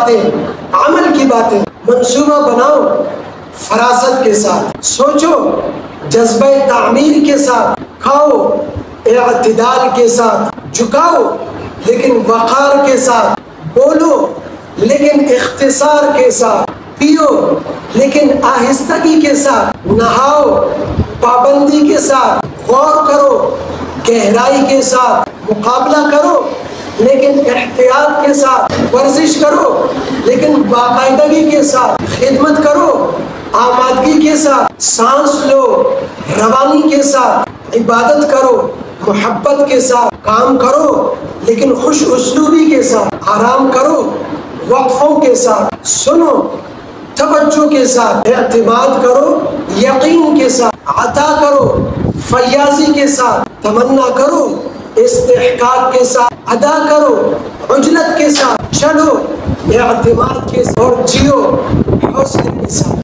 باتیں، عمل کی باتیں، منصوبہ بناؤ فراست کے ساتھ، سوچو جذبہ تعمیر کے ساتھ، کھاؤ اعتدال کے ساتھ، جھکاؤ لیکن وقار کے ساتھ، بولو لیکن اختصار کے ساتھ، پیو لیکن آہستگی کے ساتھ، نہاؤ پابندی کے ساتھ، غور کرو گہرائی کے ساتھ، مقابلہ کرو لیکن احتیاط کے ساتھ، ورزش کرو لیکن باقاعدگی کے ساتھ، خدمت کرو آمادگی کے ساتھ، سانس لو روانی کے ساتھ، عبادت کرو محبت کے ساتھ، کام کرو لیکن خوش اسلوبی کے ساتھ، آرام کرو وقفوں کے ساتھ، سنو توجہ کے ساتھ، اعتماد کرو یقین کے ساتھ، عطا کرو فیاضی کے ساتھ، تمنا کرو استحقاق کے ساتھ، ادا کرو عجلت کے ساتھ، چلو اعتماد کے ساتھ اور جیو حوصلے کے ساتھ۔